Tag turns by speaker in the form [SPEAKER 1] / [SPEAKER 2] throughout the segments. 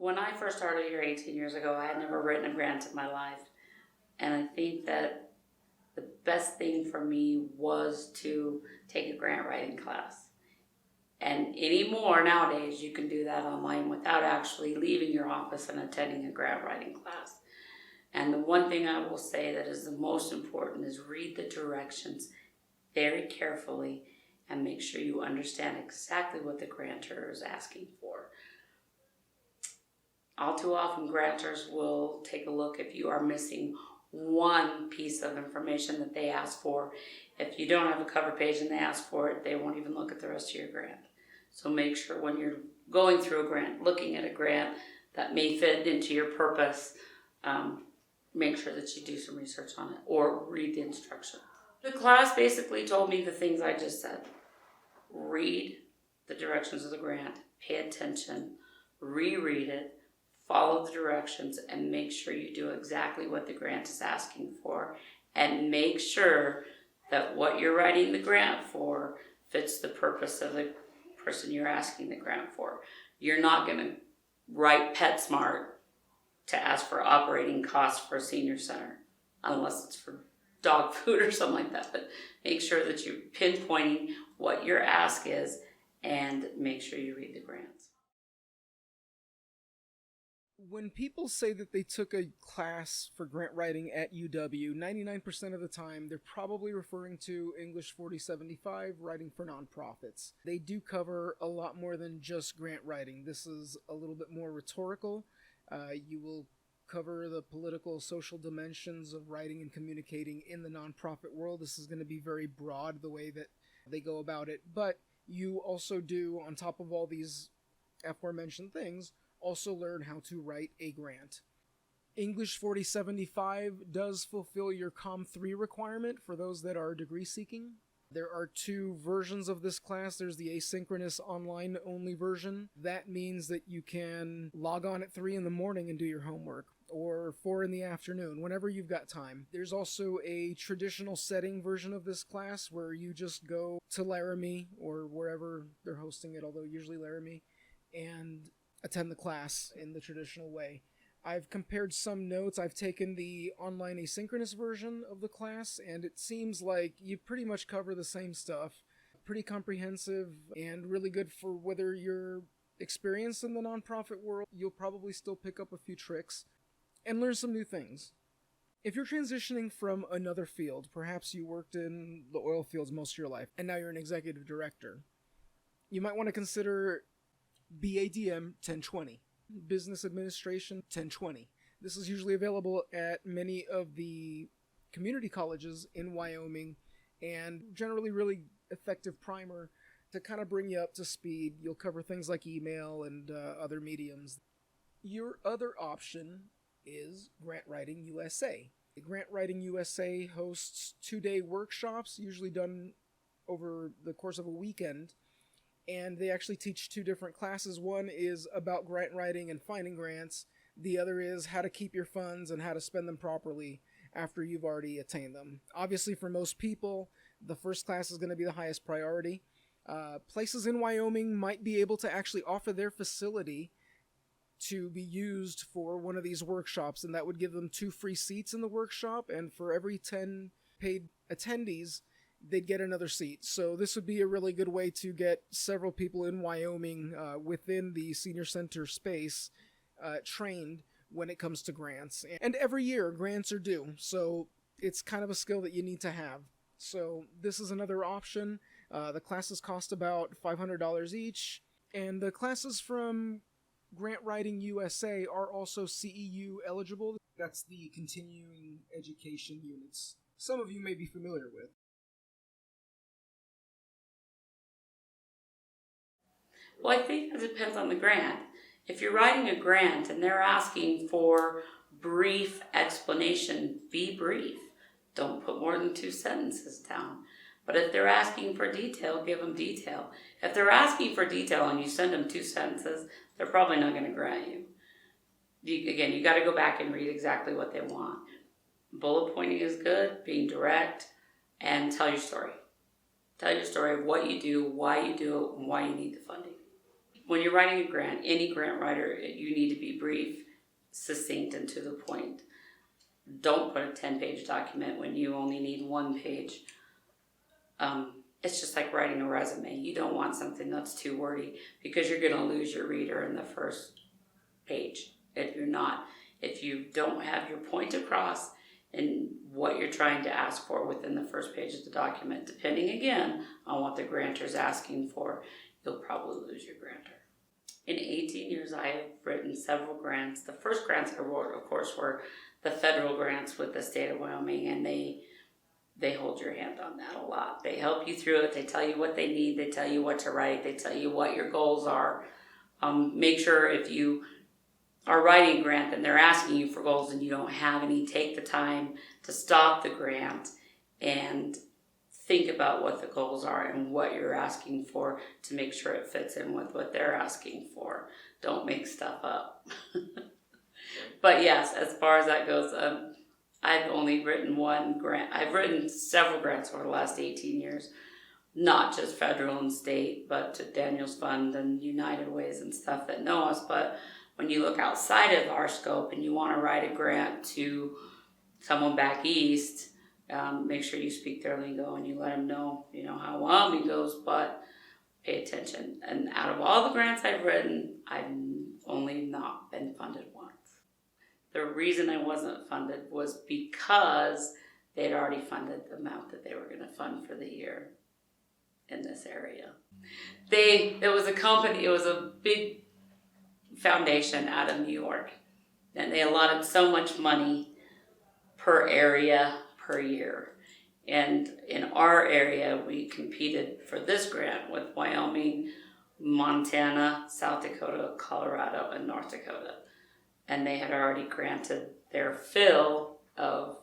[SPEAKER 1] When I first started here 18 years ago, I had never written a grant in my life. And I think that the best thing for me was to take a grant writing class. And anymore nowadays, you can do that online without actually leaving your office and attending a grant writing class. And the one thing I will say that is the most important is read the directions very carefully and make sure you understand exactly what the grantor is asking for. All too often, grantors will take a look if you are missing one piece of information that they ask for. If you don't have a cover page and they ask for it, they won't even look at the rest of your grant. So make sure when you're going through a grant, looking at a grant that may fit into your purpose, make sure that you do some research on it or read the instructions. The class basically told me the things I just said. Read the directions of the grant, pay attention, reread it, follow the directions, and make sure you do exactly what the grant is asking for. And make sure that what you're writing the grant for fits the purpose of the person you're asking the grant for. You're not going to write PetSmart to ask for operating costs for a senior center, unless it's for dog food or something like that. But make sure that you're pinpointing what your ask is and make sure you read the grants.
[SPEAKER 2] When people say that they took a class for grant writing at UW, 99% of the time they're probably referring to English 4075, writing for nonprofits. They do cover a lot more than just grant writing. This is a little bit more rhetorical. You will cover the political, social dimensions of writing and communicating in the nonprofit world. This is going to be very broad, the way that they go about it. But you also do, on top of all these aforementioned things, also learn how to write a grant. English 4075 does fulfill your Com 3 requirement for those that are degree seeking. There are two versions of this class. There's the asynchronous online only version. That means that you can log on at 3 in the morning and do your homework, or 4 in the afternoon, whenever you've got time. There's also a traditional setting version of this class where you just go to Laramie or wherever they're hosting it, although usually Laramie, and attend the class in the traditional way. I've compared some notes. I've taken the online asynchronous version of the class, and it seems like you pretty much cover the same stuff. Pretty comprehensive and really good for whether you're experienced in the nonprofit world. You'll probably still pick up a few tricks and learn some new things. If you're transitioning from another field, perhaps you worked in the oil fields most of your life, and now you're an executive director, you might want to consider BADM 1020, Business Administration 1020. This is usually available at many of the community colleges in Wyoming, and generally really effective primer to kind of bring you up to speed. You'll cover things like email and other mediums. Your other option is Grant Writing USA. Grant Writing USA hosts 2-day workshops, usually done over the course of a weekend, and they actually teach 2 different classes. One is about grant writing and finding grants. The other is how to keep your funds and how to spend them properly after you've already attained them. Obviously, for most people, the first class is going to be the highest priority. Places in Wyoming might be able to actually offer their facility to be used for one of these workshops, and that would give them 2 free seats in the workshop, and for every 10 paid attendees, they'd get another seat. So this would be a really good way to get several people in Wyoming within the senior center space trained when it comes to grants. And every year, grants are due, so it's kind of a skill that you need to have. So this is another option. The classes cost about $500 each, and the classes from Grant Writing USA are also CEU eligible. That's the continuing education units some of you may be familiar with.
[SPEAKER 1] Well, I think it depends on the grant. If you're writing a grant and they're asking for brief explanation, be brief. Don't put more than 2 sentences down. But if they're asking for detail, give them detail. If they're asking for detail and you send them 2 sentences, they're probably not going to grant you. You got to go back and read exactly what they want. Bullet pointing is good, being direct, and tell your story. Tell your story of what you do, why you do it, and why you need the funding. when you're writing a grant, any grant writer, you need to be brief, succinct, and to the point. Don't put a 10-page document when you only need 1 page. It's just like writing a resume. You don't want something that's too wordy because you're going to lose your reader in the first page. If you don't have your point across and what you're trying to ask for within the first page of the document, depending again on what the grantor's asking for, you'll probably lose your grantor. In 18 years, I have written several grants. The first grants I wrote, of course, were the federal grants with the state of Wyoming, and they hold your hand on that a lot. They help you through it. They tell you what they need. They tell you what to write. They tell you what your goals are. Make sure if you are writing a grant and they're asking you for goals and you don't have any, take the time to stop the grant and think about what the goals are and what you're asking for to make sure it fits in with what they're asking for. Don't make stuff up. But yes, as far as that goes, I've only written 1 grant. I've written several grants over the last 18 years, not just federal and state, but to Daniel's Fund and United Ways and stuff that know us. But when you look outside of our scope and you want to write a grant to someone back east, make sure you speak their lingo and you let them know, how Wyoming goes, but pay attention. And out of all the grants I've written, I've only not been funded once. The reason I wasn't funded was because they'd already funded the amount that they were going to fund for the year in this area. It was a company, it was a big foundation out of New York, and they allotted so much money per area per year. And in our area, we competed for this grant with Wyoming, Montana, South Dakota, Colorado, and North Dakota. And they had already granted their fill of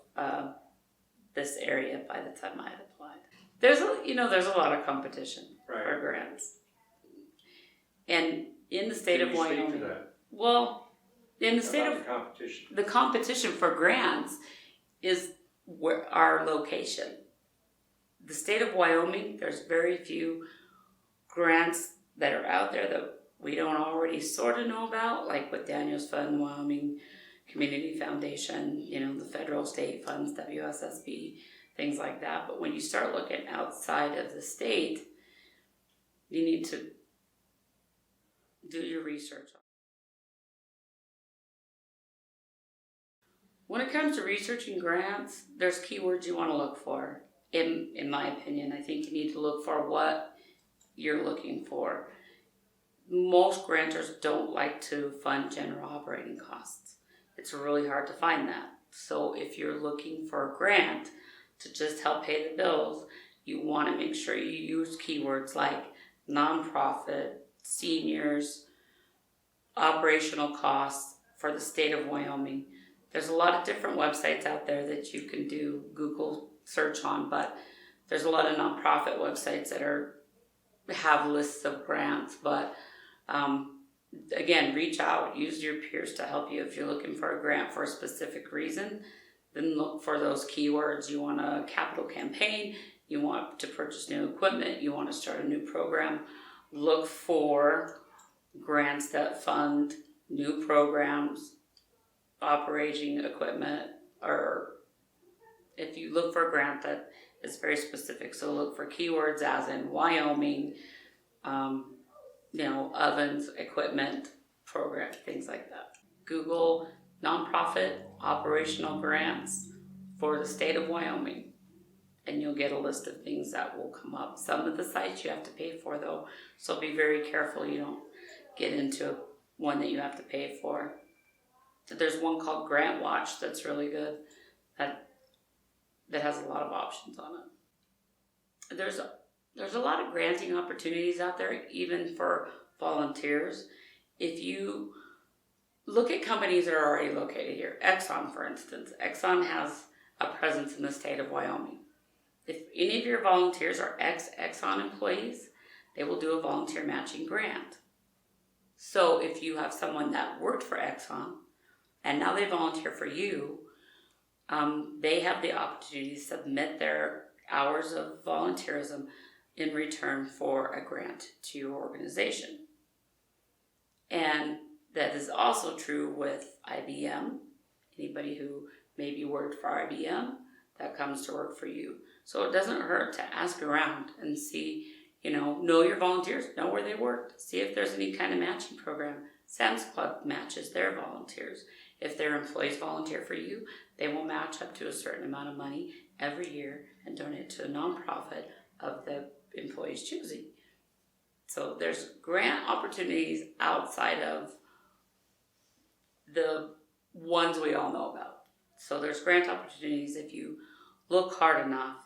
[SPEAKER 1] this area by the time I had applied. There's a lot of competition for grants. And in the state of Wyoming, well, in the state of the competition for grants is our location. The state of Wyoming, there's very few grants that are out there that we don't already sort of know about, like with Daniel's Fund, Wyoming Community Foundation, the federal state funds, WSSB, things like that. But when you start looking outside of the state, you need to do your research. When it comes to researching grants, there's keywords you want to look for. In my opinion, I think you need to look for what you're looking for. Most grantors don't like to fund general operating costs. It's really hard to find that. So if you're looking for a grant to just help pay the bills, you want to make sure you use keywords like nonprofit, seniors, operational costs for the state of Wyoming. There's a lot of different websites out there that you can do Google search on, but there's a lot of nonprofit websites that have lists of grants. But again, reach out, use your peers to help you. If you're looking for a grant for a specific reason, then look for those keywords. You want a capital campaign, you want to purchase new equipment, you want to start a new program. Look for grants that fund new programs, operating equipment, or if you look for a grant that is very specific, so look for keywords as in Wyoming, ovens, equipment, program, things like that. Google nonprofit operational grants for the state of Wyoming, and you'll get a list of things that will come up. Some of the sites you have to pay for though, so be very careful you don't get into one that you have to pay for. There's one called Grant Watch that's really good, that has a lot of options on it. There's a lot of granting opportunities out there, even for volunteers. If you look at companies that are already located here, Exxon, for instance. Exxon has a presence in the state of Wyoming. If any of your volunteers are ex-Exxon employees, they will do a volunteer matching grant. So if you have someone that worked for Exxon, and now they volunteer for you, they have the opportunity to submit their hours of volunteerism in return for a grant to your organization. And that is also true with IBM. Anybody who maybe worked for IBM, that comes to work for you. So it doesn't hurt to ask around and see, know your volunteers, know where they worked, see if there's any kind of matching program. Sam's Club matches their volunteers. If their employees volunteer for you, they will match up to a certain amount of money every year and donate to a nonprofit of the employees choosing. So there's grant opportunities outside of the ones we all know about. So there's grant opportunities if you look hard enough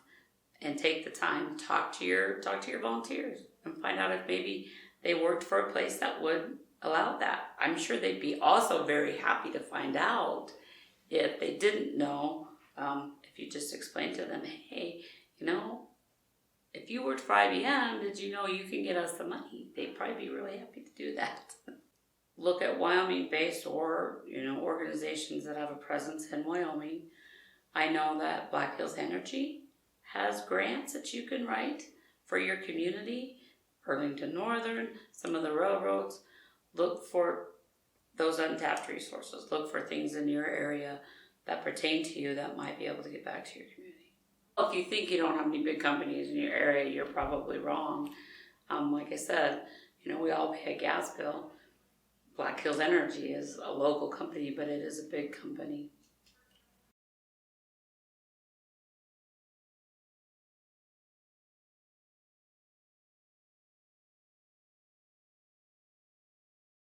[SPEAKER 1] and take the time, talk to your volunteers and find out if maybe they worked for a place that would allow that. I'm sure they'd be also very happy to find out if they didn't know, if you just explain to them, hey, if you worked for IBM, did you know you can get us the money? They'd probably be really happy to do that. Look at Wyoming-based or, organizations that have a presence in Wyoming. I know that Black Hills Energy has grants that you can write for your community. Burlington Northern, some of the railroads. Look for those untapped resources. Look for things in your area that pertain to you that might be able to get back to your community. If you think you don't have any big companies in your area, you're probably wrong. Like I said, we all pay a gas bill. Black Hills Energy is a local company, but it is a big company.